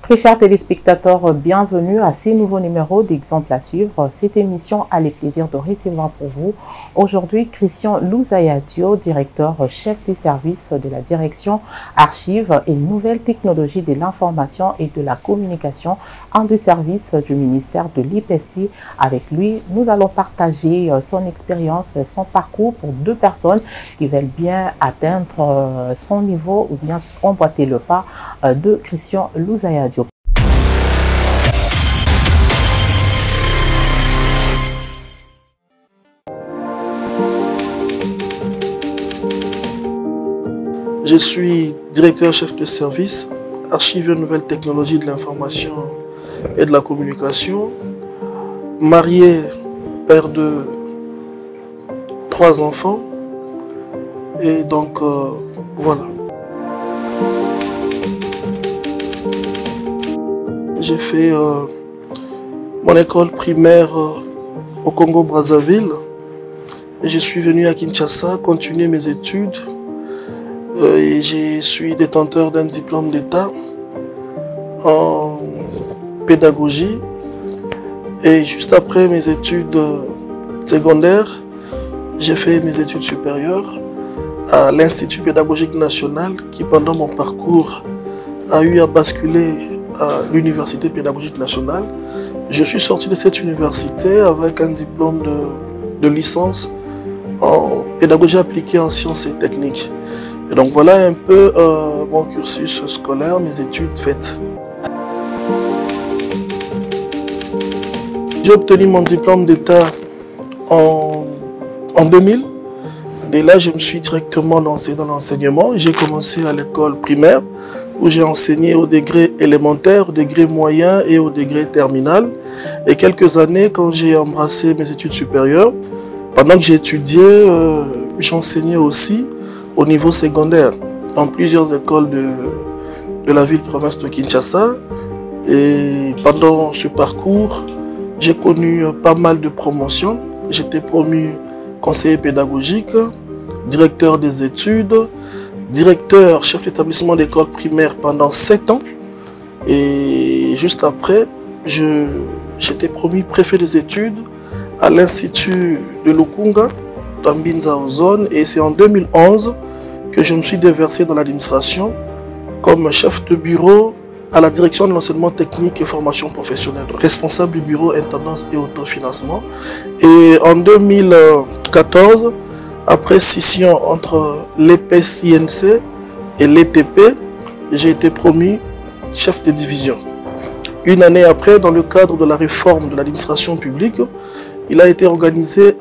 Très chers téléspectateurs, bienvenue à ce nouveau numéro d'Exemple à suivre. Cette émission a le plaisir de recevoir pour vous aujourd'hui Christian Louzayadio, directeur chef du service de la direction archives et nouvelles technologies de l'information et de la communication en du service du ministère de l'IPESTI. Avec lui, nous allons partager son expérience, son parcours pour deux personnes qui veulent bien atteindre son niveau ou bien emboîter le pas de Christian Louzayadio. Je suis directeur chef de service, archives et nouvelles technologies de l'information et de la communication, marié, père de 3 enfants, et donc voilà. J'ai fait mon école primaire au Congo-Brazzaville et je suis venu à Kinshasa continuer mes études. Et je suis détenteur d'un diplôme d'État en pédagogie. Et juste après mes études secondaires, j'ai fait mes études supérieures à l'Institut pédagogique national qui, pendant mon parcours, a eu à basculer à l'Université pédagogique nationale. Je suis sorti de cette université avec un diplôme de licence en pédagogie appliquée en sciences et techniques. Et donc voilà un peu mon cursus scolaire, mes études faites. J'ai obtenu mon diplôme d'État en 2000. Dès là, je me suis directement lancé dans l'enseignement. J'ai commencé à l'école primaire où j'ai enseigné au degré élémentaire, au degré moyen et au degré terminal. Et quelques années, quand j'ai embrassé mes études supérieures, pendant que j'étudiais, j'enseignais aussi au niveau secondaire dans plusieurs écoles de la ville-province de Kinshasa. Et pendant ce parcours, j'ai connu pas mal de promotions. J'étais promu conseiller pédagogique, directeur des études, directeur chef d'établissement d'école primaire pendant 7 ans. Et juste après, j'étais promu préfet des études à l'Institut de Lukunga, Tambinza Ozone, et c'est en 2011 que je me suis déversé dans l'administration comme chef de bureau à la direction de l'enseignement technique et formation professionnelle, responsable du bureau intendance et autofinancement. Et en 2014, après scission entre l'EPS-INC et l'ETP, j'ai été promu chef de division. Une année après, dans le cadre de la réforme de l'administration publique, il a été organisé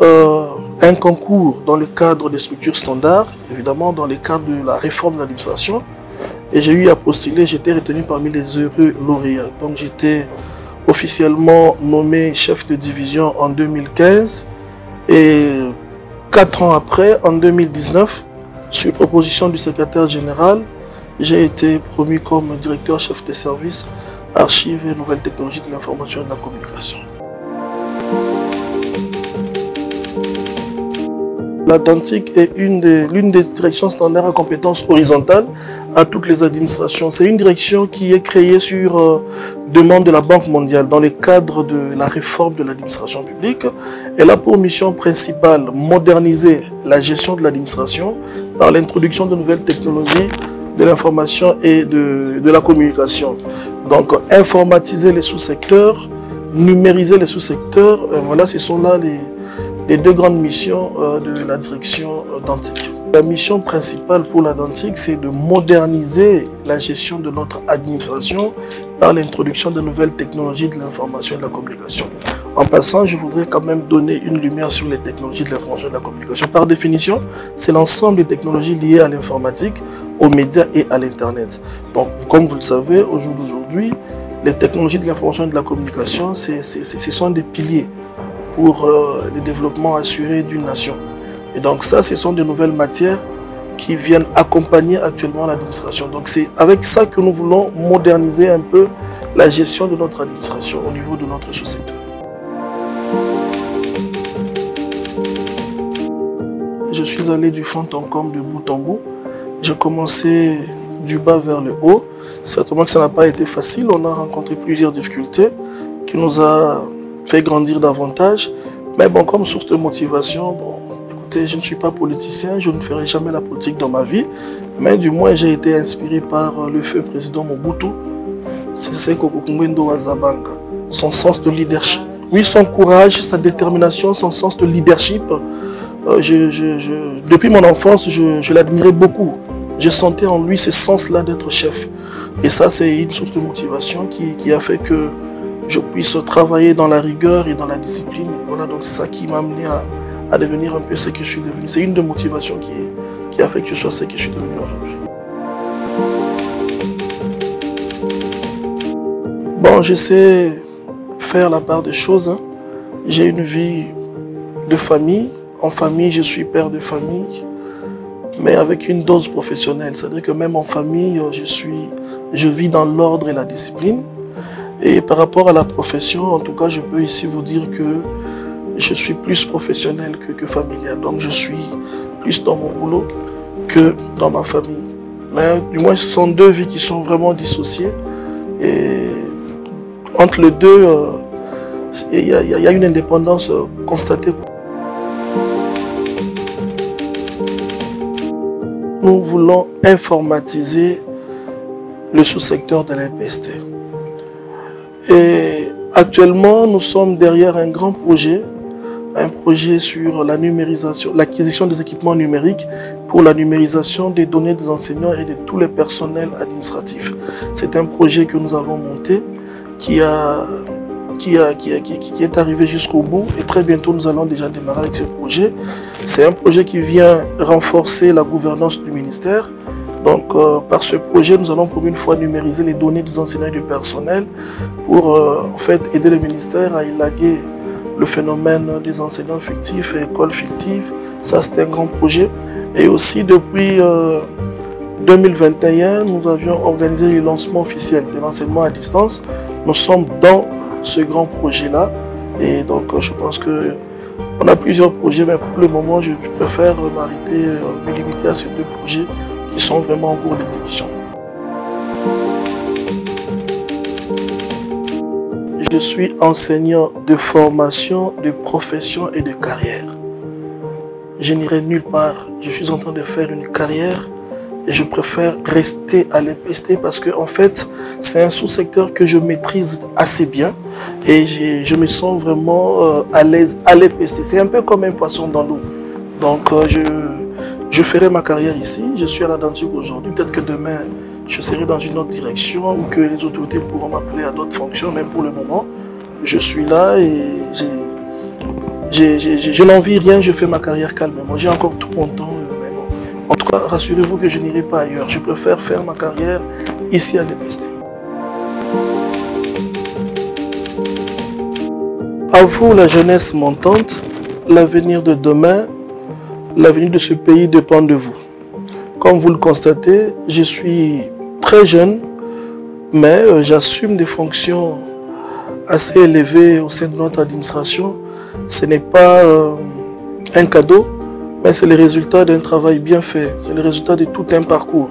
un concours dans le cadre des structures standards, évidemment dans le cadre de la réforme de l'administration. Et j'ai eu à postuler, j'étais retenu parmi les heureux lauréats. Donc j'étais officiellement nommé chef de division en 2015. Et 4 ans après, en 2019, sur proposition du secrétaire général, j'ai été promu comme directeur chef de service archives et nouvelles technologies de l'information et de la communication. La DANTIC est l'une des directions standards à compétences horizontales à toutes les administrations. C'est une direction qui est créée sur demande de la Banque mondiale dans le cadre de la réforme de l'administration publique. Elle a pour mission principale moderniser la gestion de l'administration par l'introduction de nouvelles technologies de l'information et de la communication. Donc informatiser les sous-secteurs, numériser les sous-secteurs, voilà, ce sont là les deux grandes missions de la direction DANTIC. La mission principale pour la DANTIC, c'est de moderniser la gestion de notre administration par l'introduction de nouvelles technologies de l'information et de la communication. En passant, je voudrais quand même donner une lumière sur les technologies de l'information et de la communication. Par définition, c'est l'ensemble des technologies liées à l'informatique, aux médias et à l'Internet. Donc, comme vous le savez, au jour d'aujourd'hui, les technologies de l'information et de la communication, ce sont des piliers pour le développement assuré d'une nation. Et donc ça, ce sont de nouvelles matières qui viennent accompagner actuellement l'administration. Donc c'est avec ça que nous voulons moderniser un peu la gestion de notre administration au niveau de notre sous-secteur. Je suis allé du fond en comble de bout en bout. J'ai commencé du bas vers le haut. Certainement que ça n'a pas été facile. On a rencontré plusieurs difficultés qui nous a fait grandir davantage. Mais bon, comme source de motivation, bon, écoutez, je ne suis pas politicien, je ne ferai jamais la politique dans ma vie. Mais du moins, j'ai été inspiré par le feu président Mobutu, Seko Ngwendo wa Zabanga. Son sens de leadership. Oui, son courage, sa détermination, son sens de leadership. Depuis mon enfance, je l'admirais beaucoup. Je sentais en lui ce sens-là d'être chef. Et ça, c'est une source de motivation qui a fait que je puisse travailler dans la rigueur et dans la discipline. Voilà, donc c'est ça qui m'a amené à devenir un peu ce que je suis devenu. C'est une des motivations qui a fait que je sois ce que je suis devenu aujourd'hui. Bon, je sais faire la part des choses. Hein. J'ai une vie de famille. En famille, je suis père de famille, mais avec une dose professionnelle. C'est-à-dire que même en famille, je vis dans l'ordre et la discipline. Et par rapport à la profession, en tout cas, je peux ici vous dire que je suis plus professionnel que familial. Donc, je suis plus dans mon boulot que dans ma famille. Mais du moins, ce sont deux vies qui sont vraiment dissociées. Et entre les deux, il y a une indépendance constatée. Nous voulons informatiser le sous-secteur de l'IPST. Et actuellement, nous sommes derrière un grand projet, sur la numérisation, l'acquisition des équipements numériques pour la numérisation des données des enseignants et de tous les personnels administratifs. C'est un projet que nous avons monté qui est arrivé jusqu'au bout et très bientôt nous allons déjà démarrer avec ce projet. C'est un projet qui vient renforcer la gouvernance du ministère. Donc par ce projet, nous allons pour une fois numériser les données des enseignants et du personnel pour en fait aider le ministère à élaguer le phénomène des enseignants fictifs et écoles fictives. Ça, c'est un grand projet. Et aussi depuis 2021, nous avions organisé le lancement officiel de l'enseignement à distance. Nous sommes dans ce grand projet-là. Et donc, je pense qu'on a plusieurs projets, mais pour le moment, je préfère m'arrêter, me limiter à ces deux projets qui sont vraiment en cours d'exécution. Je suis enseignant de formation, de profession et de carrière. Je n'irai nulle part. Je suis en train de faire une carrière et je préfère rester à l'IPST parce que en fait, c'est un sous-secteur que je maîtrise assez bien et je me sens vraiment à l'aise à l'IPST. C'est un peu comme un poisson dans l'eau. Donc, je ferai ma carrière ici. Je suis à la Dantique aujourd'hui. Peut-être que demain, je serai dans une autre direction ou que les autorités pourront m'appeler à d'autres fonctions. Mais pour le moment, je suis là et je n'envie rien. Je fais ma carrière calmement. J'ai encore tout mon temps. Mais bon. En tout cas, rassurez-vous que je n'irai pas ailleurs. Je préfère faire ma carrière ici à l'IPST. À vous, la jeunesse montante, l'avenir de demain, l'avenir de ce pays dépend de vous. Comme vous le constatez, je suis très jeune, mais j'assume des fonctions assez élevées au sein de notre administration. Ce n'est pas un cadeau, mais c'est le résultat d'un travail bien fait. C'est le résultat de tout un parcours.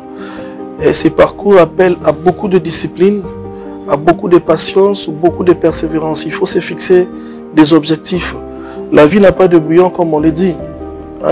Et ces parcours appellent à beaucoup de discipline, à beaucoup de patience, beaucoup de persévérance. Il faut se fixer des objectifs. La vie n'a pas de bouillon, comme on le dit.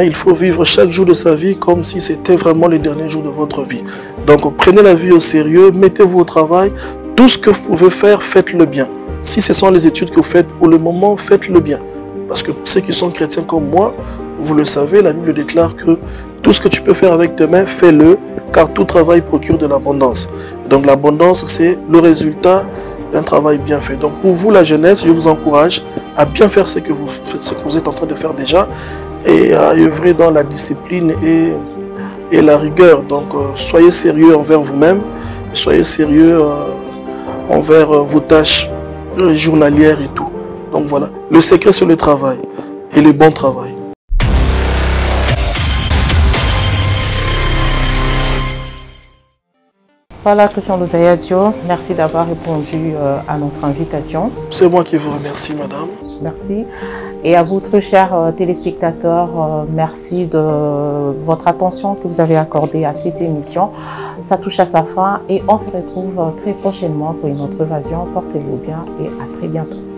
Il faut vivre chaque jour de sa vie comme si c'était vraiment le dernier jour de votre vie. Donc prenez la vie au sérieux, mettez-vous au travail. Tout ce que vous pouvez faire, faites-le bien. Si ce sont les études que vous faites pour le moment, faites-le bien. Parce que pour ceux qui sont chrétiens comme moi, vous le savez, la Bible déclare que tout ce que tu peux faire avec tes mains, fais-le, car tout travail procure de l'abondance. Donc l'abondance, c'est le résultat d'un travail bien fait. Donc pour vous, la jeunesse, je vous encourage à bien faire ce que vous êtes en train de faire déjà et à œuvrer dans la discipline et la rigueur. Donc soyez sérieux envers vous-même, soyez sérieux envers vos tâches journalières et tout. Donc voilà, le secret c'est le travail et le bon travail. Voilà, Christian Louzaya Dio, merci d'avoir répondu à notre invitation. C'est moi qui vous remercie, madame. Merci. Et à vous, très chers téléspectateurs, merci de votre attention que vous avez accordée à cette émission. Ça touche à sa fin et on se retrouve très prochainement pour une autre évasion. Portez-vous bien et à très bientôt.